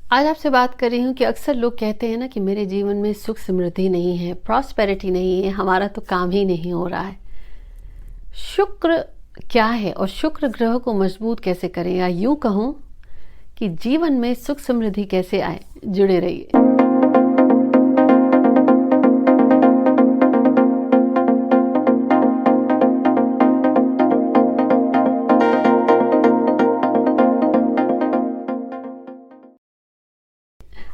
आज आपसे बात कर रही हूँ कि अक्सर लोग कहते हैं ना कि मेरे जीवन में सुख समृद्धि नहीं है, प्रॉस्पेरिटी नहीं है, हमारा तो काम ही नहीं हो रहा है। शुक्र क्या है और शुक्र ग्रह को मजबूत कैसे करें, या यूं कहूँ कि जीवन में सुख समृद्धि कैसे आए। जुड़े रहिए।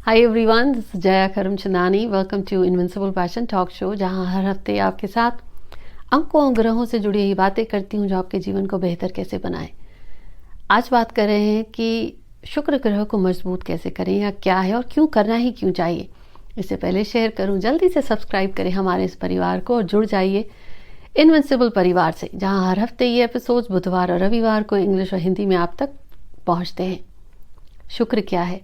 Hi everyone, this is Jaya Karamchandani. Welcome to invincible passion talk show, जहां हर हफ्ते आपके साथ अंकों और ग्रहों से जुड़ी हुई बातें करती हूं जो आपके जीवन को बेहतर कैसे बनाए। आज बात कर रहे हैं कि शुक्र ग्रह को मजबूत कैसे करें, या क्या है और क्यों करना ही क्यों चाहिए। इससे पहले शेयर करूं, जल्दी से सब्सक्राइब करें हमारे इस परिवार को और जुड़ जाइए इनविंसिबल परिवार से, जहां हर हफ्ते ये एपिसोड्स बुधवार और रविवार को इंग्लिश और हिंदी में आप तक पहुंचते हैं। शुक्र क्या है?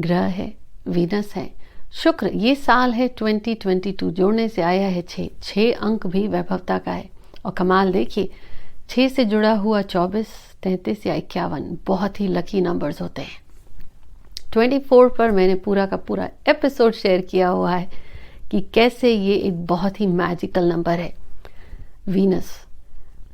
ग्रह है, वीनस है। शुक्र ये साल है 2022, जोड़ने से आया है 6 अंक भी वैभवता का है। और कमाल देखिए, 6 से जुड़ा हुआ 24, 33 या 51 बहुत ही लकी नंबर्स होते हैं। 24 पर मैंने पूरा का पूरा एपिसोड शेयर किया हुआ है कि कैसे ये एक बहुत ही मैजिकल नंबर है। वीनस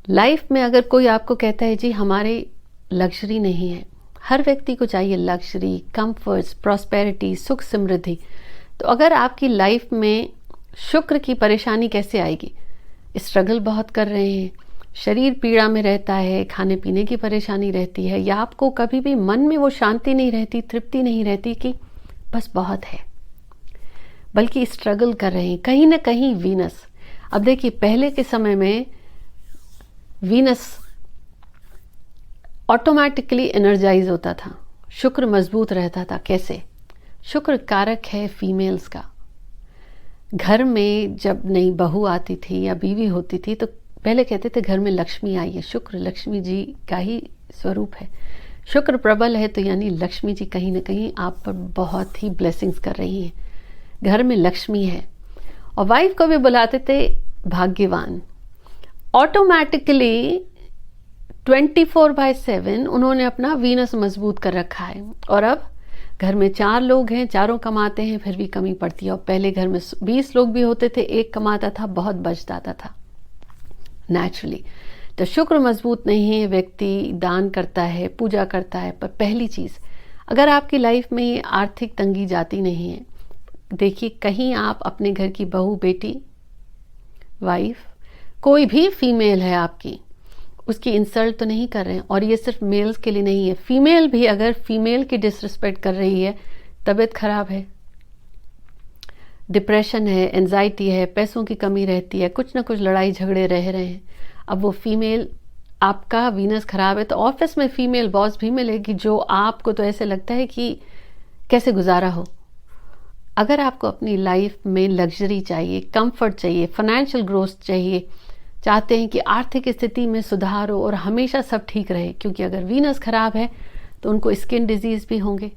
लाइफ में अगर कोई आपको कहता है जी हमारे लग्जरी नहीं है, हर व्यक्ति को चाहिए लग्जरी, कंफर्ट्स, प्रॉस्पेरिटी, सुख समृद्धि। तो अगर आपकी लाइफ में शुक्र की परेशानी कैसे आएगी? स्ट्रगल बहुत कर रहे हैं, शरीर पीड़ा में रहता है, खाने पीने की परेशानी रहती है, या आपको कभी भी मन में वो शांति नहीं रहती, तृप्ति नहीं रहती कि बस बहुत है, बल्कि स्ट्रगल कर रहे हैं कहीं ना कहीं वीनस। अब देखिए, पहले के समय में वीनस ऑटोमेटिकली एनर्जाइज होता था, शुक्र मजबूत रहता था। कैसे? शुक्र कारक है फीमेल्स का। घर में जब नई बहू आती थी या बीवी होती थी तो पहले कहते थे घर में लक्ष्मी आई है। शुक्र लक्ष्मी जी का ही स्वरूप है। शुक्र प्रबल है तो यानी लक्ष्मी जी कहीं ना कहीं आप पर बहुत ही ब्लेसिंग्स कर रही हैं, घर में लक्ष्मी है। और वाइफ को भी बुलाते थे भाग्यवान। ऑटोमेटिकली 24/7 उन्होंने अपना वीनस मजबूत कर रखा है। और अब घर में 4 लोग हैं, चारों कमाते हैं, फिर भी कमी पड़ती है। और पहले घर में 20 लोग भी होते थे, एक कमाता था, बहुत बच जाता था नेचुरली। तो शुक्र मजबूत नहीं है, व्यक्ति दान करता है, पूजा करता है। पर पहली चीज़, अगर आपकी लाइफ में ये आर्थिक तंगी जाती नहीं है, देखिए कहीं आप अपने घर की बहू, बेटी, वाइफ, कोई भी फीमेल है आपकी, उसकी इंसल्ट तो नहीं कर रहे हैं। और ये सिर्फ मेल्स के लिए नहीं है, फीमेल भी अगर फीमेल की डिसरिस्पेक्ट कर रही है, तबीयत खराब है, डिप्रेशन है, एंजाइटी है, पैसों की कमी रहती है, कुछ ना कुछ लड़ाई झगड़े रह रहे हैं। अब वो फीमेल, आपका वीनस खराब है तो ऑफिस में फीमेल बॉस भी मिलेगी जो आपको तो ऐसे लगता है कि कैसे गुजारा हो। अगर आपको अपनी लाइफ में लग्जरी चाहिए, कंफर्ट चाहिए, फाइनेंशियल ग्रोथ चाहिए, चाहते हैं कि आर्थिक स्थिति में सुधार हो और हमेशा सब ठीक रहे, क्योंकि अगर वीनस खराब है तो उनको स्किन डिजीज भी होंगे,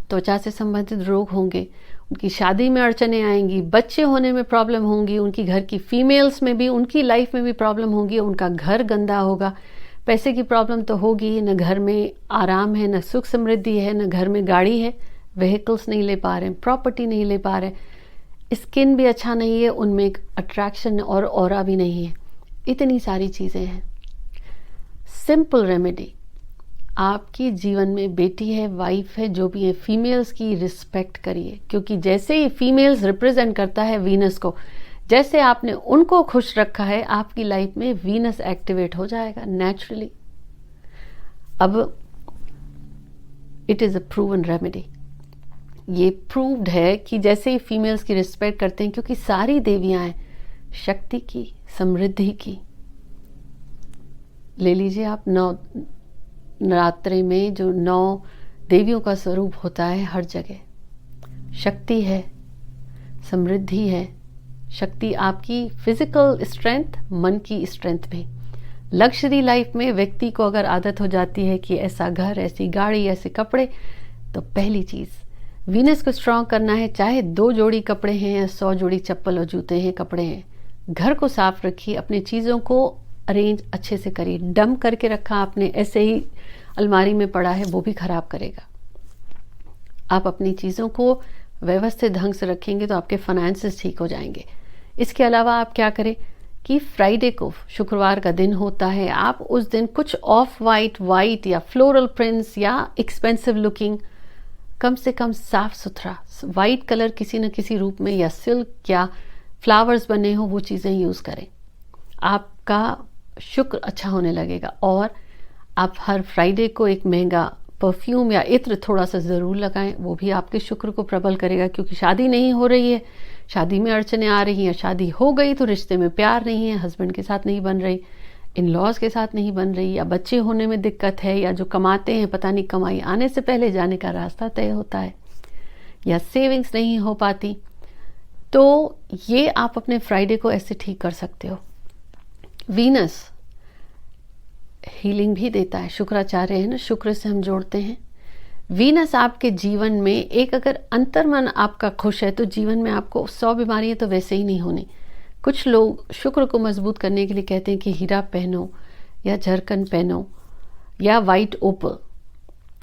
त्वचा से संबंधित रोग होंगे, उनकी शादी में अड़चने आएंगी, बच्चे होने में प्रॉब्लम होंगी, उनकी घर की फीमेल्स में भी, उनकी लाइफ में भी प्रॉब्लम होगी, उनका घर गंदा होगा, पैसे की प्रॉब्लम तो होगी, न घर में आराम है, न सुख समृद्धि है, न घर में गाड़ी है, व्हीकल्स नहीं ले पा रहे हैं, प्रॉपर्टी नहीं ले पा रहे, स्किन भी अच्छा नहीं है, उनमें एक अट्रैक्शन और ऑरा भी नहीं है। इतनी सारी चीज़ें हैं। सिंपल रेमेडी, आपकी जीवन में बेटी है, वाइफ है, जो भी है, फीमेल्स की रिस्पेक्ट करिए, क्योंकि जैसे ही फीमेल्स रिप्रेजेंट करता है वीनस को, जैसे आपने उनको खुश रखा है, आपकी लाइफ में वीनस एक्टिवेट हो जाएगा नेचुरली। अब it is a proven remedy. ये प्रूव्ड है कि जैसे ही फीमेल्स की रिस्पेक्ट करते हैं, क्योंकि सारी देवियां हैं शक्ति की, समृद्धि की। ले लीजिए आप नवरात्रि में जो 9 देवियों का स्वरूप होता है, हर जगह शक्ति है, समृद्धि है। शक्ति आपकी फिजिकल स्ट्रेंथ, मन की स्ट्रेंथ भी। लग्जरी लाइफ में व्यक्ति को अगर आदत हो जाती है कि ऐसा घर, ऐसी गाड़ी, ऐसे कपड़े, तो पहली चीज़ वीनस को स्ट्रॉन्ग करना है। चाहे 2 जोड़ी कपड़े हैं या 100 जोड़ी चप्पल और जूते हैं, कपड़े हैं, घर को साफ रखिए, अपनी चीज़ों को अरेंज अच्छे से करिए। डंप करके रखा आपने, ऐसे ही अलमारी में पड़ा है, वो भी खराब करेगा। आप अपनी चीज़ों को व्यवस्थित ढंग से रखेंगे तो आपके फाइनेंसेस ठीक हो जाएंगे। इसके अलावा आप क्या करें कि फ्राइडे को, शुक्रवार का दिन होता है, आप उस दिन कुछ ऑफ वाइट या फ्लोरल प्रिंट्स या एक्सपेंसिव लुकिंग, कम से कम साफ सुथरा वाइट कलर किसी न किसी रूप में, या सिल्क या फ्लावर्स बने हो, वो चीज़ें यूज़ करें। आपका शुक्र अच्छा होने लगेगा। और आप हर फ्राइडे को एक महंगा परफ्यूम या इत्र थोड़ा सा ज़रूर लगाएं, वो भी आपके शुक्र को प्रबल करेगा। क्योंकि शादी नहीं हो रही है, शादी में अड़चने आ रही हैं, शादी हो गई तो रिश्ते में प्यार नहीं है, हस्बैंड के साथ नहीं बन रही, इन लॉज के साथ नहीं बन रही, या बच्चे होने में दिक्कत है, या जो कमाते हैं पता नहीं कमाई आने से पहले जाने का रास्ता तय होता है, या सेविंग्स नहीं हो पाती, तो ये आप अपने फ्राइडे को ऐसे ठीक कर सकते हो। वीनस हीलिंग भी देता है, शुक्राचार्य है ना, शुक्र से हम जोड़ते हैं। वीनस आपके जीवन में एक, अगर अंतर्मन आपका खुश है तो जीवन में आपको 100 बीमारियां तो वैसे ही नहीं होनी। कुछ लोग शुक्र को मजबूत करने के लिए कहते हैं कि हीरा पहनो या झरकन पहनो या वाइट ओपल,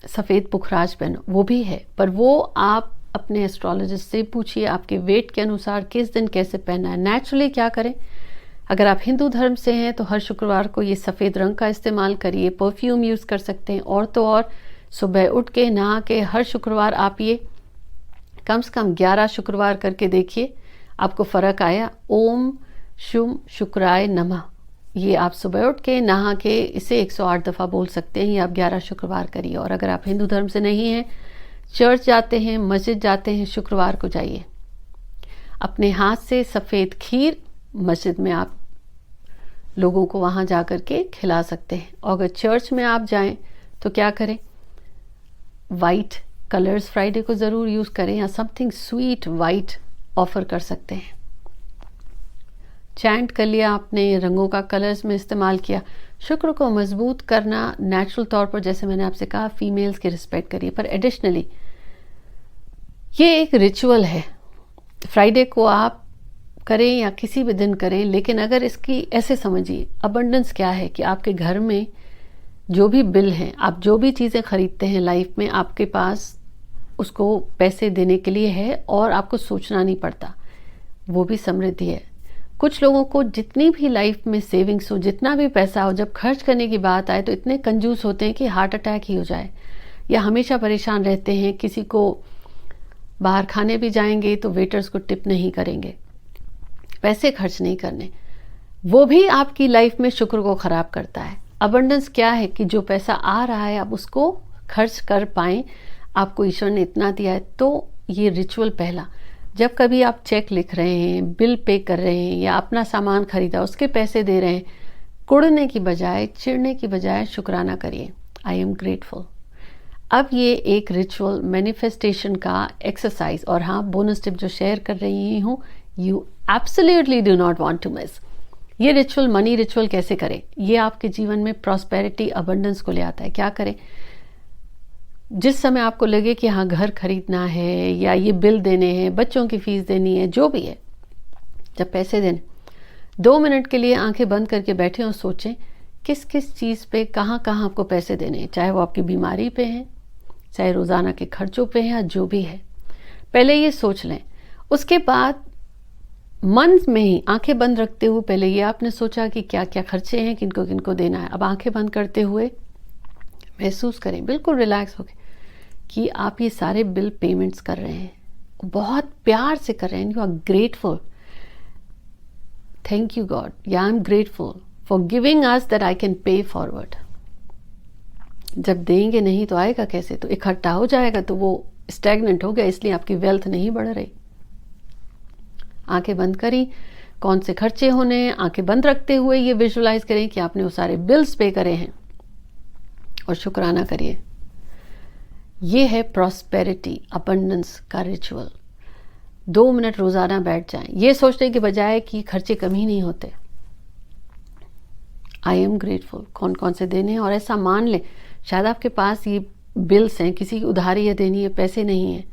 सफ़ेद पुखराज पहनो, वो भी है, पर वो आप अपने एस्ट्रोलॉजिस्ट से पूछिए आपके वेट के अनुसार किस दिन कैसे पहनना है। नेचुरली क्या करें, अगर आप हिंदू धर्म से हैं तो हर शुक्रवार को ये सफ़ेद रंग का इस्तेमाल करिए, परफ्यूम यूज़ कर सकते हैं। और तो और सुबह उठ के नहा के हर शुक्रवार आप ये कम से कम 11 शुक्रवार करके देखिए, आपको फ़र्क आया। ओम शुम शुक्राय नमः, ये आप सुबह उठ के नहा के इसे 108 दफ़ा बोल सकते हैं, ये आप 11 शुक्रवार करिए। और अगर आप हिंदू धर्म से नहीं हैं, चर्च जाते हैं, मस्जिद जाते हैं, शुक्रवार को जाइए, अपने हाथ से सफ़ेद खीर मस्जिद में आप लोगों को वहाँ जा कर के खिला सकते हैं। और अगर चर्च में आप जाएं तो क्या करें, वाइट कलर्स फ्राइडे को ज़रूर यूज़ करें, या समथिंग स्वीट वाइट ऑफर कर सकते हैं। चैंट कर लिया आपने, रंगों का कलर्स में इस्तेमाल किया। शुक्र को मजबूत करना नेचुरल तौर पर, जैसे मैंने आपसे कहा, फीमेल्स की रिस्पेक्ट करिए, पर एडिशनली ये एक रिचुअल है। फ्राइडे को आप करें या किसी भी दिन करें, लेकिन अगर इसकी ऐसे समझिए, अबंडेंस क्या है कि आपके घर में जो भी बिल हैं, आप जो भी चीज़ें खरीदते हैं लाइफ में, आपके पास उसको पैसे देने के लिए है और आपको सोचना नहीं पड़ता, वो भी समृद्धि है। कुछ लोगों को जितनी भी लाइफ में सेविंग्स हो, जितना भी पैसा हो, जब खर्च करने की बात आए तो इतने कंजूस होते हैं कि हार्ट अटैक ही हो जाए, या हमेशा परेशान रहते हैं। किसी को बाहर खाने भी जाएंगे तो वेटर्स को टिप नहीं करेंगे, पैसे खर्च नहीं करने, वो भी आपकी लाइफ में शुक्र को खराब करता है। अबंडेंस क्या है कि जो पैसा आ रहा है आप उसको खर्च कर पाएं, आपको ईश्वर ने इतना दिया है। तो ये रिचुअल पहला, जब कभी आप चेक लिख रहे हैं, बिल पे कर रहे हैं, या अपना सामान खरीदा उसके पैसे दे रहे हैं, कुड़ने की बजाय, चिढ़ने की बजाय शुक्राना करिए, आई एम ग्रेटफुल। अब ये एक रिचुअल मैनिफेस्टेशन का एक्सरसाइज, और हाँ, बोनस टिप जो शेयर कर रही हूँ, you absolutely do not want to miss. ये रिचुअल, मनी रिचुअल कैसे करें, ये आपके जीवन में प्रॉस्पेरिटी, अबंडेंस को ले आता है। क्या करें, जिस समय आपको लगे कि हाँ घर खरीदना है, या ये बिल देने हैं, बच्चों की फीस देनी है, जो भी है, जब पैसे देने, 2 मिनट के लिए आंखें बंद करके बैठे और सोचें किस किस चीज़ पे, कहाँ कहाँ आपको पैसे देने हैं, चाहे वो आपकी बीमारी पे हैं, चाहे रोज़ाना के खर्चों पे हैं, या जो भी है, पहले ये सोच लें। उसके बाद मन में ही आंखें बंद रखते हुए पहले ये आपने सोचा कि क्या क्या खर्चे हैं, किनको किनको देना है। अब आंखें बंद करते हुए महसूस करें, बिल्कुल रिलैक्स होकर, कि आप ये सारे बिल पेमेंट्स कर रहे हैं, बहुत प्यार से कर रहे हैं। You are grateful, thank you God, या I am grateful for giving us that I can pay forward. जब देंगे नहीं तो आएगा कैसे, तो इकट्ठा हो जाएगा, तो वो स्टैग्नेंट हो गया, इसलिए आपकी वेल्थ नहीं बढ़ रही। आंखें बंद करी, कौन से खर्चे होने हैं, आंखें बंद रखते हुए ये विजुलाइज करें कि आपने वो सारे बिल्स पे करे हैं, और शुक्राना करिए। ये है प्रॉस्पेरिटी, अबंडेंस का रिचुअल। 2 मिनट रोजाना बैठ जाएं, ये सोचने के बजाय कि खर्चे कम ही नहीं होते, आई एम ग्रेटफुल, कौन कौन से देने हैं, और ऐसा मान लें, शायद आपके पास ये बिल्स हैं, किसी की उधारी है देनी है, पैसे नहीं है,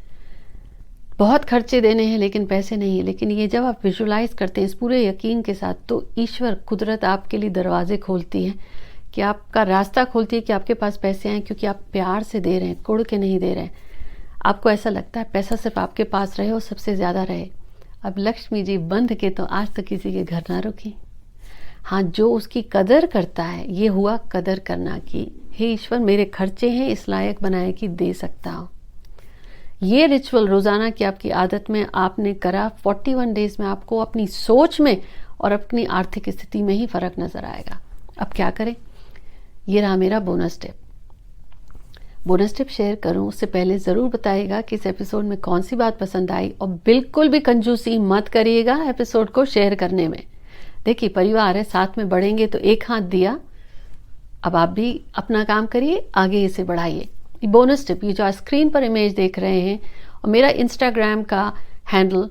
बहुत खर्चे देने हैं लेकिन पैसे नहीं है, लेकिन ये जब आप विजुलाइज करते हैं इस पूरे यकीन के साथ, तो ईश्वर, कुदरत आपके लिए दरवाजे खोलती है, कि आपका रास्ता खोलती है कि आपके पास पैसे आए, क्योंकि आप प्यार से दे रहे हैं, कुड़ के नहीं दे रहे हैं। आपको ऐसा लगता है पैसा सिर्फ आपके पास रहे और सबसे ज़्यादा रहे। अब लक्ष्मी जी बंध के तो आज तक किसी के घर ना रुकी। हाँ, जो उसकी कदर करता है, ये हुआ कदर करना कि हे ईश्वर मेरे खर्चे हैं इस लायक बनाए कि दे सकता हूँ। ये रिचुअल रोज़ाना की आपकी आदत में आपने करा, 41 डेज में आपको अपनी सोच में और अपनी आर्थिक स्थिति में ही फ़र्क नज़र आएगा। अब क्या करें? ये रहा मेरा bonus tip. Bonus tip share करूं उससे पहले ज़रूर बताइएगा कि इस एपिसोड में कौन सी बात पसंद आई, और बिल्कुल भी कंजूसी मत करिएगा एपिसोड को शेयर करने में। देखिए, परिवार है, साथ में बढ़ेंगे तो एक हाथ दिया। अब आप भी अपना काम करिए, आगे इसे बढ़ाइए। बोनस टिप, ये जो आप स्क्रीन पर इमेज देख रहे हैं और मेरा इंस्टाग्राम का हैंडल,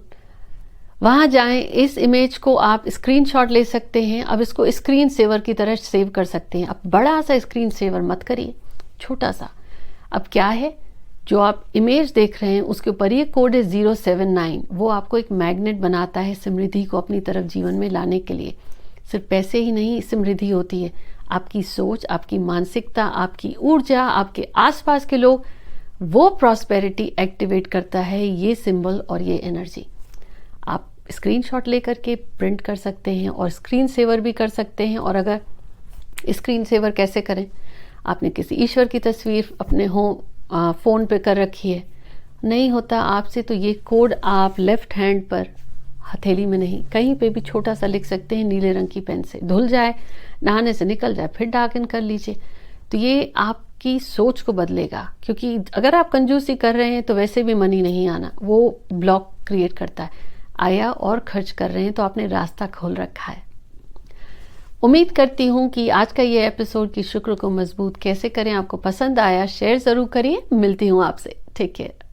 वहाँ जाएं, इस इमेज को आप स्क्रीनशॉट ले सकते हैं। अब इसको स्क्रीन सेवर की तरह सेव कर सकते हैं। अब बड़ा सा स्क्रीन सेवर मत करिए, छोटा सा। अब क्या है, जो आप इमेज देख रहे हैं उसके ऊपर ये कोड है 079। वो आपको एक मैग्नेट बनाता है समृद्धि को अपनी तरफ जीवन में लाने के लिए। सिर्फ पैसे ही नहीं समृद्धि होती है, आपकी सोच, आपकी मानसिकता, आपकी ऊर्जा, आपके आसपास के लोग, वो प्रॉस्पेरिटी एक्टिवेट करता है ये सिंबल और ये एनर्जी। आप स्क्रीनशॉट लेकर के प्रिंट कर सकते हैं और स्क्रीन सेवर भी कर सकते हैं। और अगर स्क्रीन सेवर कैसे करें, आपने किसी ईश्वर की तस्वीर अपने फ़ोन पे कर रखी है, नहीं होता आपसे, तो ये कोड आप लेफ्ट हैंड पर, हथेली में नहीं, कहीं पे भी छोटा सा लिख सकते हैं नीले रंग की पेन से। धुल जाए, नहाने से निकल जाए, फिर डार्क इन कर लीजिए। तो ये आपकी सोच को बदलेगा, क्योंकि अगर आप कंजूसी कर रहे हैं तो वैसे भी मनी नहीं आना, वो ब्लॉक क्रिएट करता है। आया और खर्च कर रहे हैं तो आपने रास्ता खोल रखा है। उम्मीद करती हूँ कि आज का ये एपिसोड की शुक्र को मजबूत कैसे करें आपको पसंद आया। शेयर ज़रूर करिए। मिलती हूँ आपसे। Take care.